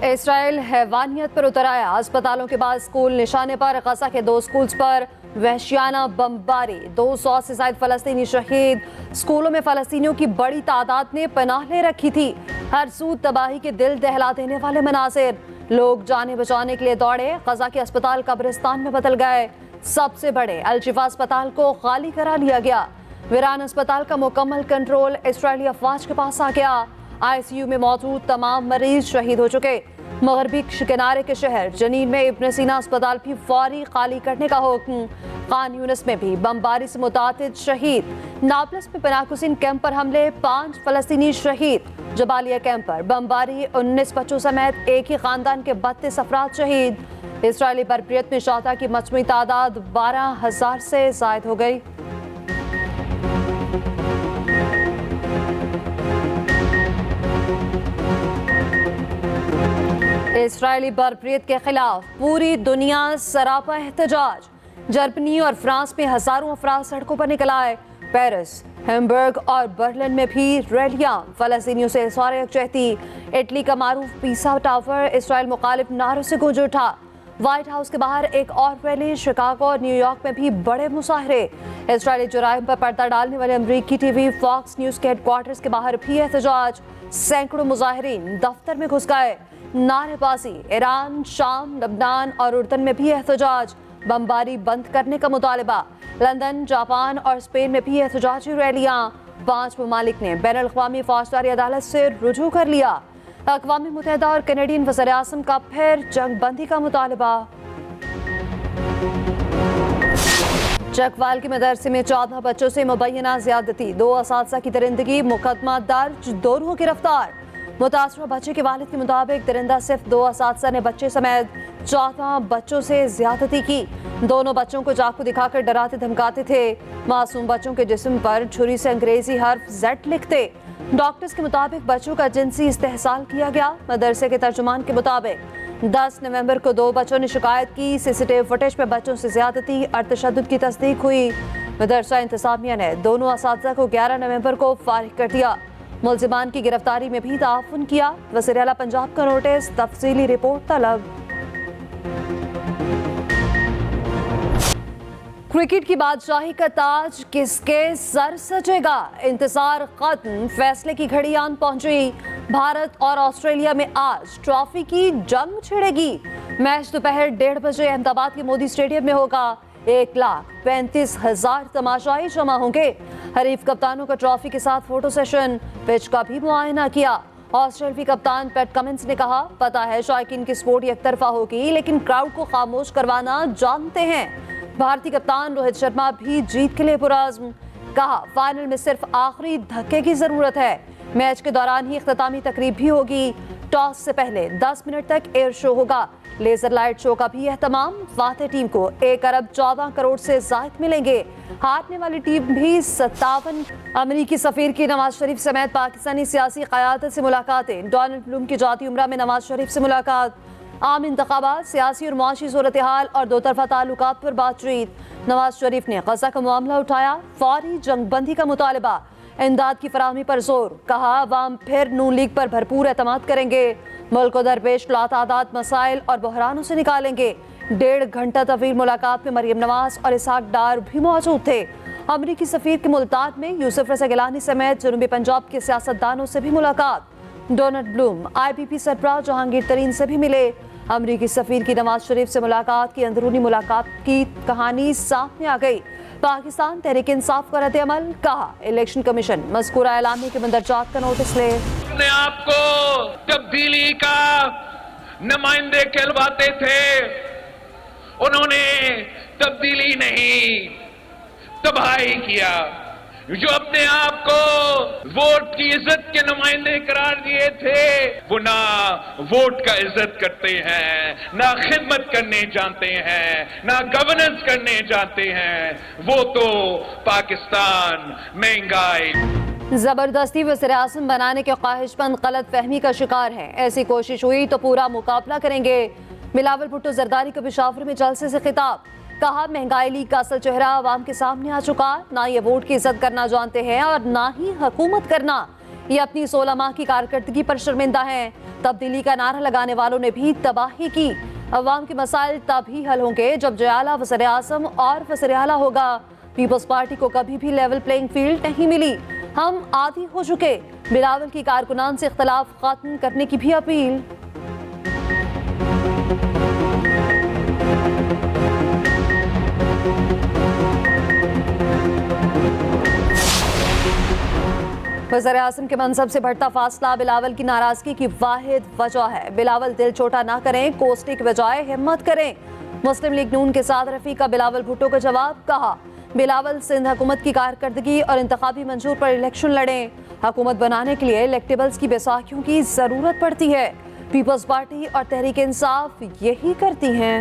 Israel हैवानियत पर उतर आया। अस्पतालों के बाद स्कूल निशाने पर। गजा के 2 स्कूल्स पर वहशियाना बमबारी। 200 से ज्यादा फलस्तीनी शहीद। स्कूलों में फलस्तीनियों की बड़ी तादाद ने पनाह ले रखी थी। हर सू तबाही के दिल दहला देने वाले मनाजिर। लोग जाने बचाने के लिए दौड़े। गजा के अस्पताल कब्रिस्तान में बदल गए। सबसे बड़े अल शिफा अस्पताल को खाली करा लिया गया। वीरान अस्पताल का मुकम्मल कंट्रोल इसराइली अफवाज के पास आ गया। आईसीयू में मौजूद तमाम मरीज शहीद हो चुके। मगरबी किनारे के शहर जनीन में इब्न सीना अस्पताल भी फौरी खाली करने का हुक्म। खान यूनिस में भी बमबारी से मुतादिद शहीद। नाबलस में पनाहगुज़ीन कैंप पर हमले, 5 फलस्तीनी शहीद। जबालिया कैंप पर बमबारी, 19 बच्चों समेत एक ही खानदान के 32 अफराद शहीद। इसराइली बरबरीत में शोहदा की मजमूई तादाद 12,000 से ज़ायद हो गई। इसराइली बरबरीत के खिलाफ पूरी दुनिया सरापा एहतजाज। जर्मनी और फ्रांस में हजारों अफराद सड़कों पर निकल आए। पेरिस, हैम्बर्ग और बर्लिन में भी रैलियां। फलस्तीनियों से इज़हार यकजहती। इटली का मारूफ पीसा टावर इसराइल मुखालिफ नारों से गूंज उठा। व्हाइट हाउस के बाहर एक और रैली। शिकागो और न्यूयॉर्क में भी बड़े मुजाहरे। इसराइली जुराइम पर पर्दा डालने वाले अमरीकी टीवी फॉक्स न्यूज के हेडक्वार्टर्स के बाहर भी एहतजाज। सैकड़ों मुजाहिरीन दफ्तर में घुस गए। नारेबाजी। ईरान, शाम, लबनान और उर्दन में भी एहतजाज। बमबारी बंद करने का मुतालबा। लंदन, जापान और स्पेन में भी एहतजाजी रैलियां। 5 ममालिक ने बैनुल अक़वामी फौजदारी अदालत से रुजू कर लिया। अक़वाम मुत्तहिदा और कैनेडियन वज़ीर आज़म का फिर जंग बंदी का मुतालबा। चकवाल के मदरसे में 14 बच्चों से मुबैना ज़्यादती। 2 असातिज़ा की दरिंदगी। मुकदमा दर्ज, दोनों गिरफ्तार। मुतासरा बच्चे के वालिद के मुताबिक दरिंदा सिर्फ 2 असातिज़ा ने बच्चे समेत 14 बच्चों से ज्यादती की। दोनों बच्चों को चाकू दिखाकर डराते धमकाते थे। मासूम बच्चों के जिस्म पर छुरी से अंग्रेजी हर्फ Z लिखते। डॉक्टर्स के मुताबिक बच्चों का जिनसी इस्तेहसाल किया गया। मदरसे के तर्जुमान के मुताबिक 10 नवंबर को 2 बच्चों ने शिकायत की। सीसीटीवी फुटेज में बच्चों से ज्यादती और तशद्दुद की तस्दीक हुई। मदरसा इंतजामिया ने दोनों असातिज़ा को 11 नवंबर को फारिग कर दिया। मुल्जिमान की गिरफ्तारी में भी ताउन किया। वज़ीर आला पंजाब का नोटिस, तफसीली रिपोर्ट तलब। क्रिकेट की बादशाही का ताज किसके सर सजेगा? इंतजार खत्म, फैसले की घड़ी आन पहुंची। भारत और ऑस्ट्रेलिया में आज ट्रॉफी की जंग छिड़ेगी। मैच दोपहर 1:30 बजे अहमदाबाद के मोदी स्टेडियम में होगा। 1,35,000 तमाशाई जमा होंगे। हरीफ कप्तानों का ट्रॉफी के साथ फोटो सेशन। पिच का भी मुआयना किया। ऑस्ट्रेलियाई कप्तान पैट कमिंस ने कहा, पता है शायकीन की स्पोर्ट एक तरफा होगी, लेकिन क्राउड को खामोश करवाना जानते हैं। भारतीय कप्तान रोहित शर्मा भी जीत के लिए पुरअज़्म। कहा, फाइनल में सिर्फ आखिरी धक्के की जरूरत है। मैच के दौरान ही इख्तितामी तकरीब भी होगी। टॉस से पहले 10 मिनट तक एयर शो होगा। लेजर लाइट शो का भी एहतमाम। फातेह टीम को 1 अरब 14 करोड़ से ज़ायद मिलेंगे। हारने वाली टीम भी 57। अमरीकी सफीर की नवाज शरीफ समेत पाकिस्तानी सियासी क़यादत से मुलाकातें। डोनाल्ड ब्लूम की जाती उम्रा में नवाज शरीफ से मुलाकात। आम इंतखाबात, सियासी और मुआशी सूरत हाल और 2 तरफा ताल्लुकात पर बातचीत। नवाज शरीफ ने गजा का मामला उठाया। फौरी जंगबंदी का मुतालबा। इमदाद की फराहमी पर जोर। कहा, अवाम फिर नून लीग पर भरपूर एतमाद करेंगे। मुल्क को दरपेश लातादाद मसाइल और बहरानों से निकालेंगे। 1.5 घंटा तवील मुलाकात में मरियम नवाज और इसहाक डार भी मौजूद थे। अमरीकी सफीर के मुल्तान में यूसुफ रज़ा गिलानी समेत जनूबी पंजाब के सियासतदानों से भी मुलाकात। डोनाल्ड ब्लूम IPP सरबराह जहांगीर तरीन से भी मिले। अमरीकी सफीर की नवाज शरीफ से मुलाकात की अंदरूनी मुलाकात की कहानी सामने आ गई। पाकिस्तान तहरीक इंसाफ का रद्द-ए-अमल। कहा, इलेक्शन कमीशन मज़कूरा एलामी के मंदरजात का नोटिस ले। अपने आप को तब्दीली का नुमाइंदे कहलवाते थे, उन्होंने तब्दीली नहीं, तबाही किया। जो अपने आप को वोट की इज्जत के नुमाइंदे करार दिए थे, वो ना वोट का इज्जत करते हैं, ना खिदमत करने जानते हैं, ना गवर्नेंस करने जानते हैं। वो तो पाकिस्तान महंगाई जबरदस्ती वज़ीर आज़म बनाने के ख्वाहिशमंद गलत फहमी का शिकार है। ऐसी कोशिश हुई तो पूरा मुकाबला करेंगे। बिलावल भुट्टो जरदारी का पेशावर में जलसे से खिताब। कहा, महंगाई लीग का असल चेहरा आवाम के सामने आ चुका। ना ये वोट की इज्जत करना जानते हैं और ना ही हुकूमत करना। ये अपनी 16 माह की कारकर्दगी पर शर्मिंदा हैं। तब्दीली का नारा लगाने वालों ने भी तबाही की। अवाम के मसाइल तभी हल होंगे जब जयाला वज़ीर आज़म और वज़ीर आला होगा। पीपल्स पार्टी को कभी भी लेवल प्लेइंग फील्ड नहीं मिली। हम आदी हो चुके। बिलावल की कारकुनान से इख्तलाफ खत्म करने की भी अपील। वज़ीर आज़म के मनसब से बढ़ता फासला बिलावल की नाराजगी की वाहिद वजह है। बिलावल दिल छोटा ना करें, कोसने के बजाय हिम्मत करें। मुस्लिम लीग नून के साथ रफीका बिलावल भुट्टो का जवाब। कहा बिलावल सिंध हुकूमत की कारकर्दगी और इंतखाबी मंशूर पर इलेक्शन लड़ें। हुकूमत बनाने के लिए इलेक्टेबल्स की बैसाखियों की जरूरत पड़ती है। पीपल्स पार्टी और तहरीक इंसाफ यही करती हैं।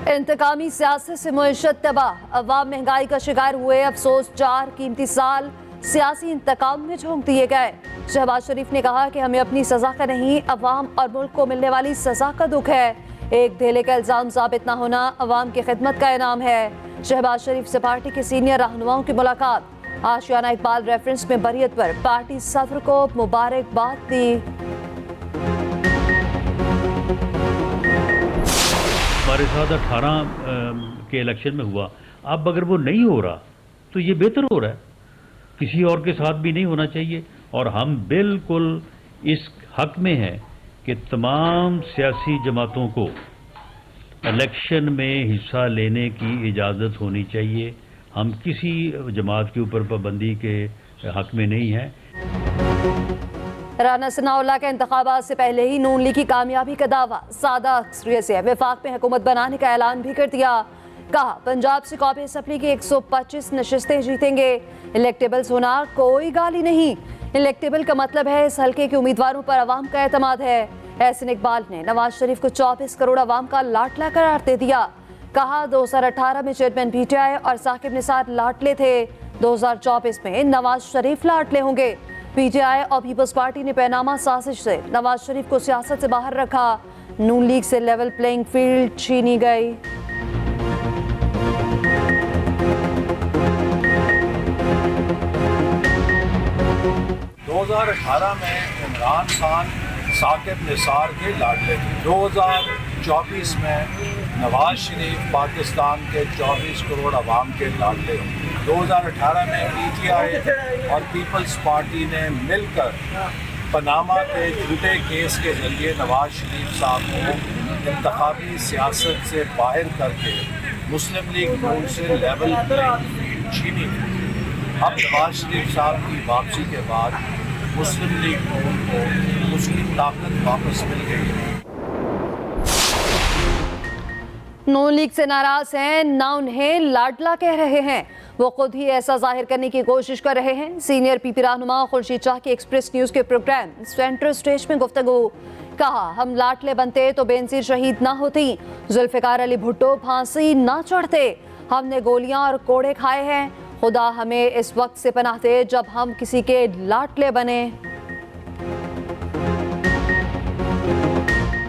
इंतकामी सियासत से मुईशत तबाह, अवाम महंगाई का शिकार हुए। अफसोस 4 कीमती साल सियासी इंतकाम में झोंक दिए गए। शहबाज शरीफ ने कहा कि हमें अपनी सजा का नहीं, अवाम और मुल्क को मिलने वाली सजा का दुख है। एक धेले का इल्जाम साबित न होना अवाम की खिदमत का इनाम है। शहबाज शरीफ से पार्टी के सीनियर रहनुमाओं की मुलाकात। आशियाना इकबाल रेफरेंस में बरियत पर पार्टी सदर को मुबारकबाद दी। हमारे साथ 18 के इलेक्शन में हुआ। अब अगर वो नहीं हो रहा तो ये बेहतर हो रहा है, किसी और के साथ भी नहीं होना चाहिए। और हम बिल्कुल इस हक में हैं कि तमाम सियासी जमातों को इलेक्शन में हिस्सा लेने की इजाज़त होनी चाहिए। हम किसी जमात के ऊपर पाबंदी के हक में नहीं हैं। राना सनाउल्लाह के इंतखाबात से पहले ही नून लीग की कामयाबी का दावा। सादा अक्सरियत से वफाक में हुकूमत बनाने का ऐलान भी कर दिया। कहा पंजाब से कौमी असम्बली की 125 नशिस्तें जीतेंगे। इलेक्टेबल्स होना कोई गाली नहीं। इलेक्टेबल का मतलब है इस हल्के के उम्मीदवारों पर अवाम का एतमाद है। एहसन इकबाल ने नवाज शरीफ को 24 करोड़ अवाम का लाडला करार दे दिया। कहा 2018 में चेयरमैन पीटीआई और साकिब निसार लाडले थे, 2024 में नवाज शरीफ लाडले होंगे। पीटीआई और पीपल्स पार्टी ने पैनामा साजिश से नवाज शरीफ को सियासत से बाहर रखा। नून लीग से लेवल प्लेइंग फील्ड छीनी गई। दो 2018 में इमरान खान साकिब निसार के लाडले थे। 2024 में नवाज शरीफ पाकिस्तान के 24 करोड़ अवाम के लाडले होंगे। 2018 में पीटीआई और पीपल्स पार्टी ने मिलकर पनामा के झूठे केस के जरिए नवाज शरीफ साहब को इंतखाबी सियासत से बाहर करके मुस्लिम लीग नून से लेवल प्लेइंग फील्ड छीनी थी। अब नवाज शरीफ साहब की वापसी के बाद मुस्लिम लीग नून को उसकी ताकत वापस मिल गई है। नून लीग से नाराज हैं, ना उन्हें लाडला कह रहे हैं, वो खुद ही ऐसा जाहिर करने की कोशिश कर रहे हैं। सीनियर पीपी रहनुमा खुर्शीद शाह की एक्सप्रेस न्यूज के प्रोग्राम सेंटर स्टेज में गुफ्तगू। कहा हम लाडले बनते तो बेनजीर शहीद ना होती, जुल्फिकार अली भुट्टो फांसी ना चढ़ते। हमने गोलियां और कोड़े खाए हैं, खुदा हमें इस वक्त से पनाह दे जब हम किसी के लाडले बने।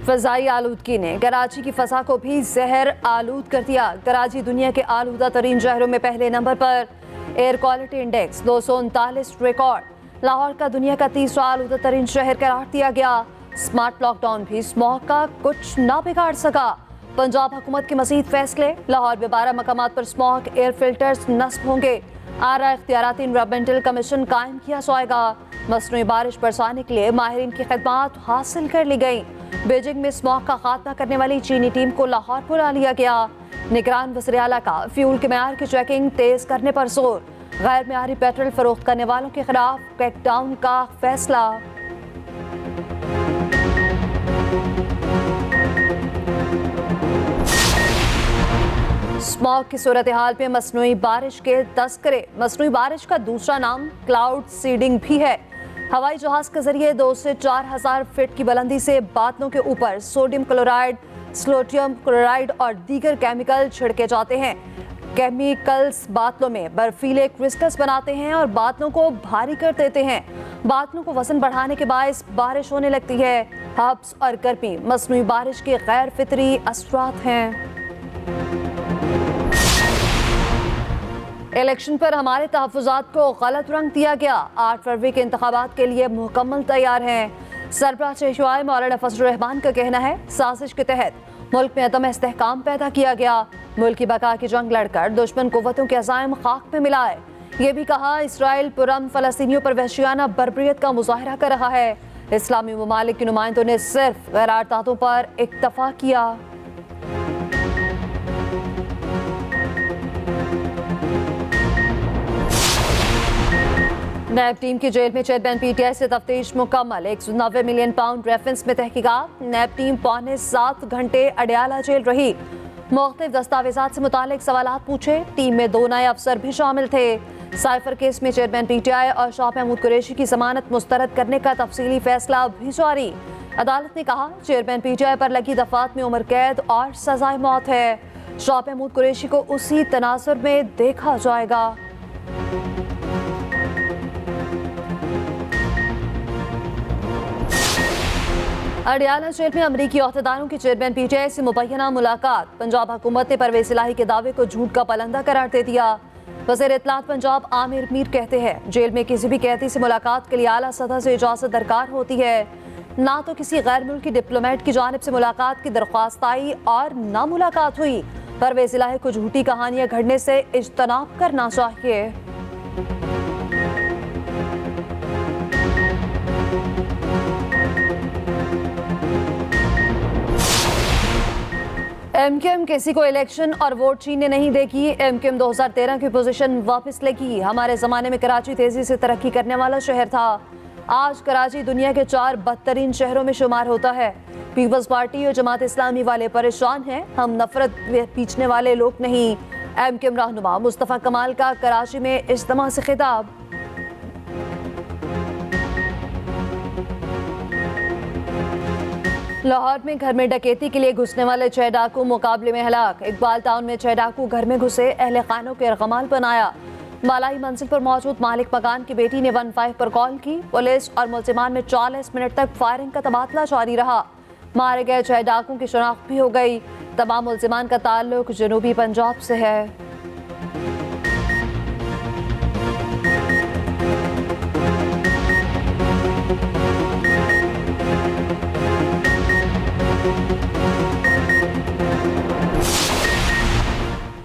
फ़ज़ाई आलूदगी ने कराची की फ़ज़ा को भी जहर आलूद कर दिया। कराची दुनिया के आलूदा तरीन शहरों में पहले नंबर पर। Air quality index 239 record. Lahore का दुनिया का तीसरा आलूदा तरीन शहर करार दिया गया। स्मार्ट लॉकडाउन भी स्मॉग का कुछ ना बिगाड़ सका। पंजाब हुकूमत के मज़ीद फैसले। लाहौर में 12 मकामात पर स्मॉग एयर फिल्टर्स नस्ब होंगे। आरा इख्तियाराती इन्वायरमेंटल कमीशन कायम किया जाएगा। मसनूई बारिश बरसाने के लिए माहिरीन की खिदमात हासिल कर ली गई। बीजिंग में स्मॉग का खात्मा करने वाली चीनी टीम को लाहौर बुला लिया गया। निगरान वज़ीर आला का फ्यूल के मेयार की चेकिंग तेज करने पर जोर। गैर मेयारी पेट्रोल फरोख्त करने वालों के खिलाफ क्रैकडाउन का फैसला। स्मॉग की सूरत हाल में मसनूई बारिश के तस्करे। मसनूई बारिश का दूसरा नाम क्लाउड सीडिंग भी है। हवाई जहाज के जरिए 2 से 4,000 फीट की बुलंदी से बादलों के ऊपर सोडियम क्लोराइड, स्लोटियम क्लोराइड और दीगर केमिकल छिड़के जाते हैं। केमिकल्स बादलों में बर्फीले क्रिस्टल्स बनाते हैं और बादलों को भारी कर देते हैं। बादलों को वजन बढ़ाने के बायस बारिश होने लगती है। हब्स और गर्मी मसनूई बारिश के गैर फितरी असरात हैं। इलेक्शन पर हमारे तहफ़्फ़ुज़ात को गलत रंग दिया गया। 8 फरवरी के इंतखाबात के लिए मुकम्मल तैयार हैं। सरबराह चेशवाई मौलाना फजल रहमान का कहना है, साजिश के तहत मुल्क में अदम इस्तेहकाम पैदा किया गया। मुल्क की बका की जंग लड़कर दुश्मन कुव्वतों के अज़ाइम खाक में मिलाए। ये भी कहा, इसराइल पुरम फ़लस्तीनियों पर वहशियाना बर्बरियत का मुजाहरा कर रहा है। इस्लामी ममालिक के नुमाइंदों ने सिर्फ क़रारदादों पर इक्तफा किया। नैब टीम की जेल में चेयरमैन पीटीआई से तफ्तीश मुकम्मल। 190 मिलियन पाउंड रेफरेंस में तहकीकात। नैब टीम 6.25 घंटे अडयाला जेल रही। मुख्तलिफ दस्तावेजात से मुतालिक सवालात पूछे। टीम में 2 नए अफसर भी शामिल थे। साइफर केस में चेयरमैन पीटीआई और शाह महमूद कुरैशी की जमानत मुस्तरद करने का तफसीली फैसला भी जारी। अदालत ने कहा, चेयरमैन पीटीआई पर लगी दफात में उम्र कैद और सजाए मौत है। शाह महमूद कुरैशी को उसी तनाजुर में देखा जाएगा। अडयाला जेल में अमरीकी अहदेदारों की चेयरमैन पीटीआई से मुबैना मुलाकात। पंजाब हुकूमत ने परवेज इलाही के दावे को झूठ का पलंदा करार दे दिया। वज़ीर इत्तलात पंजाब आमिर मीर कहते हैं, जेल में किसी भी कैदी से मुलाकात के लिए आला सतह से इजाज़त दरकार होती है। ना तो किसी गैर मुल्की डिप्लोमेट की जानिब से मुलाकात की दरख्वास्त आई और ना मुलाकात हुई। परवेज इलाही को झूठी कहानियां घड़ने से इज्तनाब करना चाहिए। एमकेएम किसी को इलेक्शन और वोट छीनने नहीं देगी। एमकेएम 2013 की पोजीशन वापस लेगी। हमारे ज़माने में कराची तेजी से तरक्की करने वाला शहर था। आज कराची दुनिया के 4 बदतरीन शहरों में शुमार होता है। पीपल्स पार्टी और जमात इस्लामी वाले परेशान हैं। हम नफरत पीछने वाले लोग नहीं। एमकेएम रहनुमा मुस्तफ़ा कमाल का कराची में इज्तिमा से खिताब। लाहौर में घर में डकैती के लिए घुसने वाले 6 डाकू मुकाबले में हलाक। इकबाल टाउन में 6 डाकू घर में घुसे, अहले खानों के रगमाल बनाया। मालाई मंजिल पर मौजूद मालिक मकान की बेटी ने 15 पर कॉल की। पुलिस और मुल्जिमान में 40 मिनट तक फायरिंग का तबादला जारी रहा। मारे गए 6 डाकुओं की शनाख्त भी हो गई। तमाम मुल्जिमान का ताल्लुक जनूबी पंजाब से है।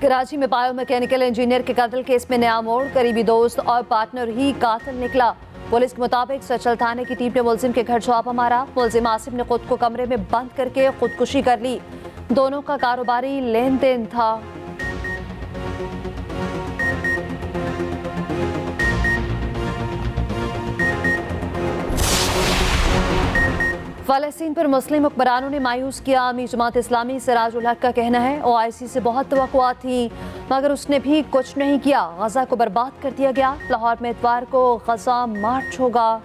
कराची में बायोमैकेनिकल इंजीनियर के कत्ल केस में नया मोड़। करीबी दोस्त और पार्टनर ही कातिल निकला। पुलिस के मुताबिक सचल थाने की टीम ने मुलजिम के घर छापा मारा। मुलजिम आसिफ ने खुद को कमरे में बंद करके खुदकुशी कर ली। दोनों का कारोबारी लेन देन था। फ़लस्तीन पर मुस्लिम हुक्मरानों ने मायूस किया। आमी जमात इस्लामी सिराजुल हक का कहना है, ओआईसी से बहुत तवक्कुआत थी मगर उसने भी कुछ नहीं किया। गजा को बर्बाद कर दिया गया। लाहौर में इतवार को गजा मार्च होगा।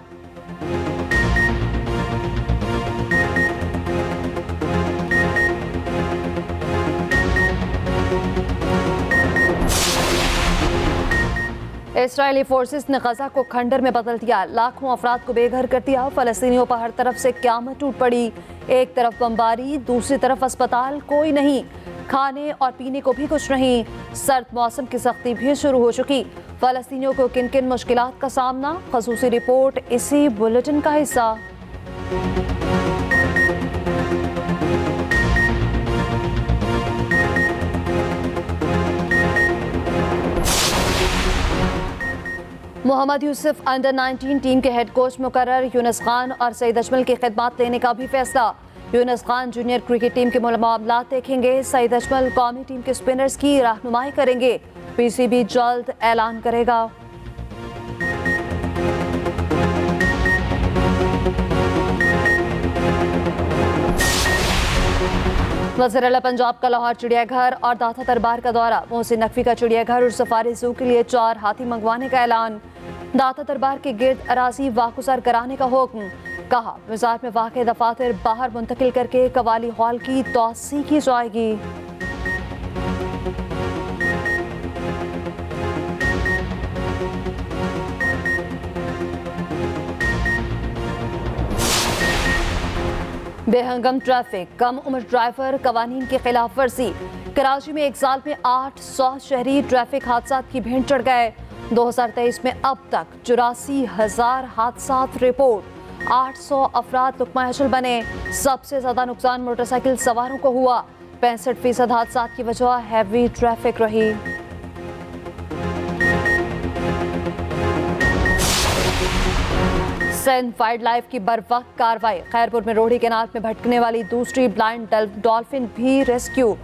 इसराइली फोर्सेस ने गजा को खंडर में बदल दिया। लाखों अफराद को बेघर कर दिया। फ़लस्तीनियों पर हर तरफ से क़यामत टूट पड़ी। एक तरफ बमबारी, दूसरी तरफ अस्पताल, कोई नहीं। खाने और पीने को भी कुछ नहीं। सर्द मौसम की सख्ती भी शुरू हो चुकी। फ़लस्तीनियों को किन किन मुश्किलात का सामना, ख़ुसूसी रिपोर्ट इसी बुलेटिन का हिस्सा। मोहम्मद यूसुफ अंडर 19 टीम के हेड कोच मुकर्रर। यूनुस खान और सईद अजमल की खिदमत लेने का भी फैसला। Yunus Khan junior cricket team के मामलात देखेंगे। सईद अजमल कौमी टीम के स्पिनर्स की रहनुमाई करेंगे। पीसीबी जल्द ऐलान करेगा। वज़ीर आला पंजाब का लाहौर चिड़ियाघर और दाता दरबार का दौरा। मोहसिन नकवी का चिड़ियाघर और सफारी जू के लिए 4 हाथी मंगवाने का ऐलान। दाता दरबार के गिर्द अराजी वाकुसर कराने का हुक्म। कहा, बाजार में वाक़े दफातर बाहर मुंतकिल करके कवाली हॉल की तोसी की जाएगी। बेहंगम ट्रैफिक, कम उम्र ड्राइवर, कवानीन की खिलाफ वर्जी। कराची में एक साल में 800 शहरी ट्रैफिक हादसा की भेंट चढ़ गए। 2023 में अब तक 84,000 हादसा रिपोर्ट। 800 अफराद लुकमा हशल बने। सबसे ज्यादा नुकसान मोटरसाइकिल सवारों को हुआ। 65% हादसा की वजह हैवी ट्रैफिक रही। सिंध वाइल्ड लाइफ की बरवक्त कार्रवाई। खैरपुर में रोहड़ी केनाल में भटकने वाली दूसरी ब्लाइंड डॉल्फिन भी रेस्क्यू।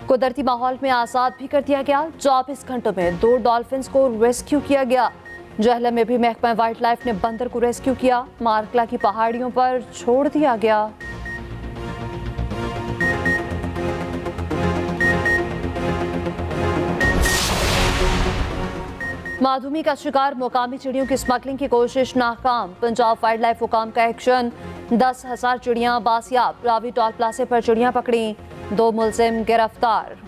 कुदरती माहौल में आज़ाद भी कर दिया गया। 24 घंटों में 2 डॉल्फिन्स को रेस्क्यू किया गया। जहलम में भी महकमा वाइल्ड लाइफ ने बंदर को रेस्क्यू किया। मारकला की पहाड़ियों पर छोड़ दिया गया। माधुमी का शिकार, मुकामी चिड़ियों की स्मगलिंग की कोशिश नाकाम। पंजाब वाइल्ड लाइफ हुकाम का एक्शन। 10,000 चिड़ियां बासियाब। रावी टोल प्लाजे पर चिड़ियां पकड़ी। 2 मुलजिम गिरफ्तार।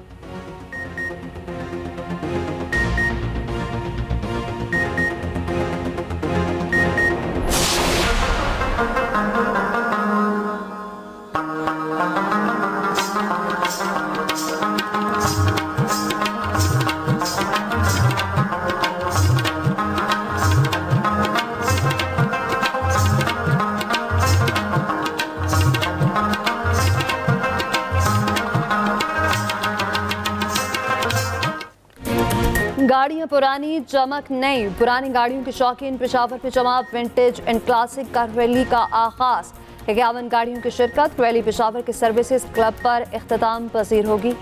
गाड़ियां पुरानी, चमक नई। पुरानी गाड़ियों के शौकीन पेशावर पे जमा। Vintage and classic car rally का आगाज। 51 गाड़ियों की शिरकत। रैली पेशावर के सर्विसेज क्लब पर इख्तिताम पजीर होगी।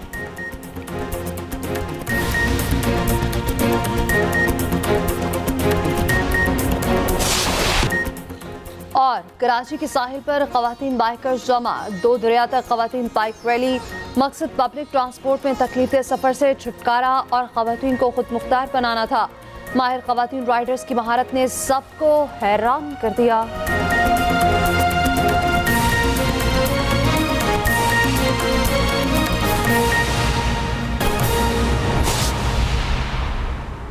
और कराची के साहिल पर खवातीन बाइकर्स जमा। 2 दरिया तक खवातीन बाइक रैली। मकसद पब्लिक ट्रांसपोर्ट में तकलीफ सफर से छुटकारा और खवातीन को खुद मुख्तार बनाना था। माहिर खवातीन राइडर्स की महारत ने सबको हैरान कर दिया।